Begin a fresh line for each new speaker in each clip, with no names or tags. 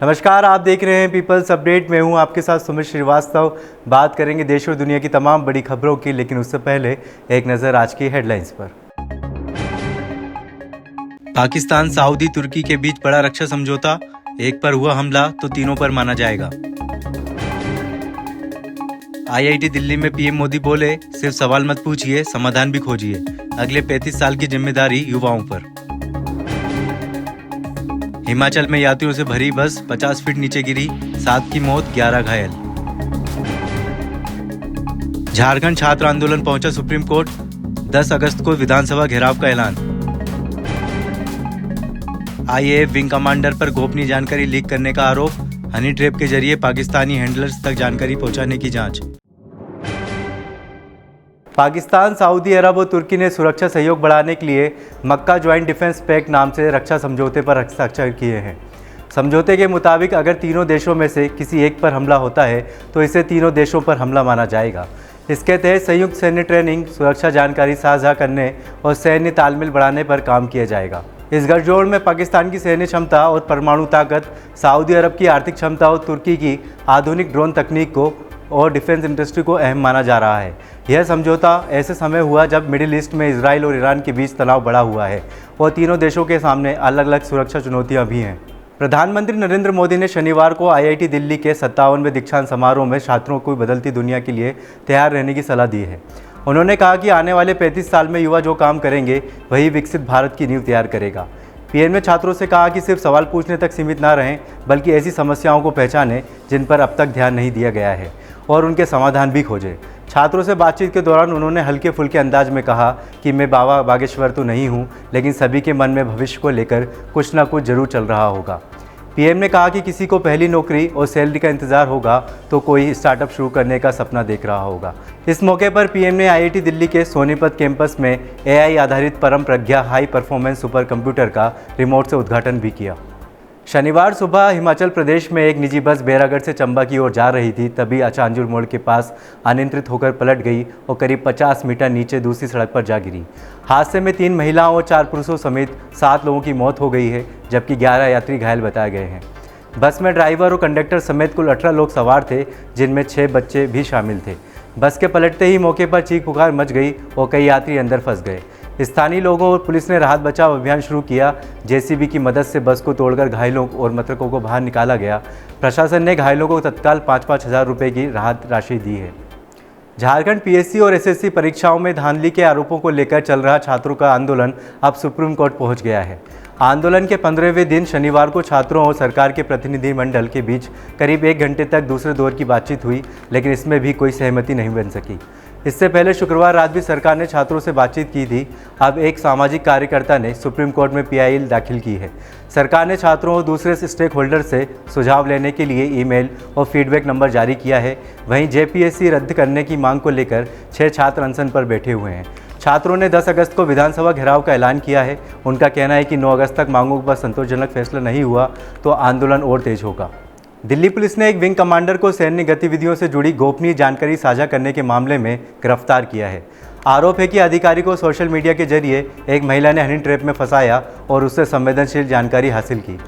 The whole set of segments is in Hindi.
नमस्कार, आप देख रहे हैं पीपल्स अपडेट। मैं हूं आपके साथ सुमित श्रीवास्तव। बात करेंगे देश और दुनिया की तमाम बड़ी खबरों की, लेकिन उससे पहले एक नज़र आज की हेडलाइंस पर। पाकिस्तान सऊदी तुर्की के बीच बड़ा रक्षा समझौता, एक पर हुआ हमला तो तीनों पर माना जाएगा। IIT दिल्ली में PM मोदी बोले, सिर्फ सवाल मत पूछिए, समाधान भी खोजिए। अगले 35 साल की जिम्मेदारी युवाओं पर। हिमाचल में यात्रियों से भरी बस 50 फीट नीचे गिरी, 7 की मौत, 11 घायल। झारखंड छात्र आंदोलन पहुंचा सुप्रीम कोर्ट, 10 अगस्त को विधानसभा घेराव का ऐलान। IAF विंग कमांडर पर गोपनीय जानकारी लीक करने का आरोप, हनी ट्रैप के जरिए पाकिस्तानी हैंडलर्स तक जानकारी पहुंचाने की जांच। पाकिस्तान, सऊदी अरब और तुर्की ने सुरक्षा सहयोग बढ़ाने के लिए मक्का ज्वाइंट डिफेंस पैक्ट नाम से रक्षा समझौते पर हस्ताक्षर किए हैं। समझौते के मुताबिक अगर तीनों देशों में से किसी एक पर हमला होता है तो इसे तीनों देशों पर हमला माना जाएगा। इसके तहत संयुक्त सैन्य ट्रेनिंग, सुरक्षा जानकारी साझा करने और सैन्य तालमेल बढ़ाने पर काम किया जाएगा। इस गठजोड़ में पाकिस्तान की सैन्य क्षमता और परमाणु ताकत, सऊदी अरब की आर्थिक क्षमता और तुर्की की आधुनिक ड्रोन तकनीक को और डिफेंस इंडस्ट्री को अहम माना जा रहा है। यह समझौता ऐसे समय हुआ जब मिडिल ईस्ट में इजराइल और ईरान के बीच तनाव बढ़ा हुआ है और तीनों देशों के सामने अलग अलग सुरक्षा चुनौतियां भी हैं। प्रधानमंत्री नरेंद्र मोदी ने शनिवार को IIT दिल्ली के 57वें दीक्षांत समारोह में छात्रों को बदलती दुनिया के लिए तैयार रहने की सलाह दी है। उन्होंने कहा कि आने वाले 35 साल में युवा जो काम करेंगे वही विकसित भारत की नींव तैयार करेगा। PM ने छात्रों से कहा कि सिर्फ सवाल पूछने तक सीमित ना रहें, बल्कि ऐसी समस्याओं को पहचानें जिन पर अब तक ध्यान नहीं दिया गया है और उनके समाधान भी खोजें। छात्रों से बातचीत के दौरान उन्होंने हल्के फुल्के अंदाज में कहा कि मैं बाबा बागेश्वर तो नहीं हूँ, लेकिन सभी के मन में भविष्य को लेकर कुछ ना कुछ जरूर चल रहा होगा। PM ने कहा कि किसी को पहली नौकरी और सैलरी का इंतजार होगा तो कोई स्टार्टअप शुरू करने का सपना देख रहा होगा। इस मौके पर PM ने IIT दिल्ली के सोनीपत कैंपस में AI आधारित परम प्रज्ञा हाई परफॉर्मेंस सुपर कंप्यूटर का रिमोट से उद्घाटन भी किया। शनिवार सुबह हिमाचल प्रदेश में एक निजी बस बैरागढ़ से चंबा की ओर जा रही थी, तभी अचांजुर मोड़ के पास अनियंत्रित होकर पलट गई और करीब 50 मीटर नीचे दूसरी सड़क पर जा गिरी। हादसे में 3 महिलाओं और 4 पुरुषों समेत 7 लोगों की मौत हो गई है, जबकि 11 यात्री घायल बताए गए हैं। बस में ड्राइवर और कंडक्टर समेत कुल 18 लोग सवार थे, जिनमें 6 बच्चे भी शामिल थे। बस के पलटते ही मौके पर चीख पुकार मच गई और कई यात्री अंदर फंस गए। स्थानीय लोगों और पुलिस ने राहत बचाव अभियान शुरू किया। JCB की मदद से बस को तोड़कर घायलों और मृतकों को बाहर निकाला गया। प्रशासन ने घायलों को तत्काल 5-5 हज़ार रुपये की राहत राशि दी है। झारखंड PSC और SSC परीक्षाओं में धांधली के आरोपों को लेकर चल रहा छात्रों का आंदोलन अब सुप्रीम कोर्ट पहुंच गया है। आंदोलन के 15वें दिन शनिवार को छात्रों और सरकार के प्रतिनिधिमंडल के बीच करीब 1 घंटे तक दूसरे दौर की बातचीत हुई, लेकिन इसमें भी कोई सहमति नहीं बन सकी। इससे पहले शुक्रवार रात भी सरकार ने छात्रों से बातचीत की थी। अब एक सामाजिक कार्यकर्ता ने सुप्रीम कोर्ट में PIL दाखिल की है। सरकार ने छात्रों और दूसरे स्टेक होल्डर से सुझाव लेने के लिए ईमेल और फीडबैक नंबर जारी किया है। वहीं JPSC रद्द करने की मांग को लेकर 6 छात्र अनशन पर बैठे हुए हैं। छात्रों ने 10 अगस्त को विधानसभा घेराव का ऐलान किया है। उनका कहना है कि 9 अगस्त तक मांगों पर संतोषजनक फैसला नहीं हुआ तो आंदोलन और तेज होगा। दिल्ली पुलिस ने एक विंग कमांडर को सैन्य गतिविधियों से जुड़ी गोपनीय जानकारी साझा करने के मामले में गिरफ्तार किया है। आरोप है कि अधिकारी को सोशल मीडिया के जरिए एक महिला ने हनी ट्रैप में फंसाया और उससे संवेदनशील जानकारी हासिल की।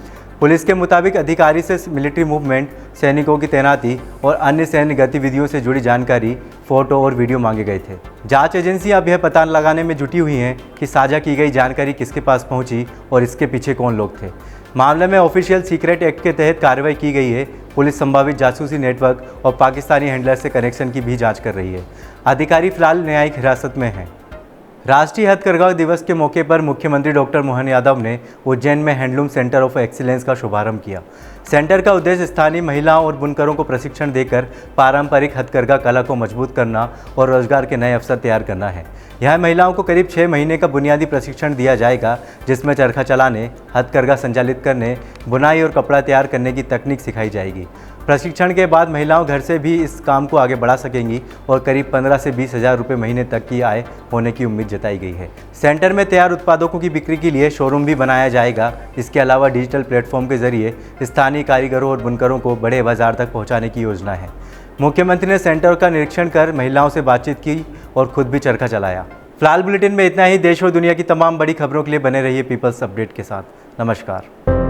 पुलिस के मुताबिक अधिकारी से मिलिट्री मूवमेंट, सैनिकों की तैनाती और अन्य सैन्य गतिविधियों से जुड़ी जानकारी, फोटो और वीडियो मांगे गए थे। जांच एजेंसियां अब यह पता लगाने में जुटी हुई हैं कि साझा की गई जानकारी किसके पास पहुंची और इसके पीछे कौन लोग थे। मामले में ऑफिशियल सीक्रेट एक्ट के तहत कार्रवाई की गई है। पुलिस संभावित जासूसी नेटवर्क और पाकिस्तानी हैंडलर से कनेक्शन की भी जांच कर रही है। अधिकारी फिलहाल न्यायिक हिरासत में हैं। राष्ट्रीय हथकरघा दिवस के मौके पर मुख्यमंत्री डॉक्टर मोहन यादव ने उज्जैन में हैंडलूम सेंटर ऑफ एक्सीलेंस का शुभारंभ किया। सेंटर का उद्देश्य स्थानीय महिलाओं और बुनकरों को प्रशिक्षण देकर पारंपरिक हथकरघा कला को मजबूत करना और रोजगार के नए अवसर तैयार करना है। यहाँ महिलाओं को करीब 6 महीने का बुनियादी प्रशिक्षण दिया जाएगा, जिसमें चरखा चलाने, हथकरघा संचालित करने, बुनाई और कपड़ा तैयार करने की तकनीक सिखाई जाएगी। प्रशिक्षण के बाद महिलाओं घर से भी इस काम को आगे बढ़ा सकेंगी और करीब 15 से 20 हज़ार रुपये महीने तक की आय होने की उम्मीद जताई गई है। सेंटर में तैयार उत्पादों की बिक्री के लिए शोरूम भी बनाया जाएगा। इसके अलावा डिजिटल प्लेटफॉर्म के जरिए स्थानीय कारीगरों और बुनकरों को बड़े बाजार तक पहुंचाने की योजना है। मुख्यमंत्री ने सेंटर का निरीक्षण कर महिलाओं से बातचीत की और खुद भी चरखा चलाया। फिलहाल बुलेटिन में इतना ही। देश और दुनिया की तमाम बड़ी खबरों के लिए बने रहिए पीपल्स अपडेट के साथ। नमस्कार।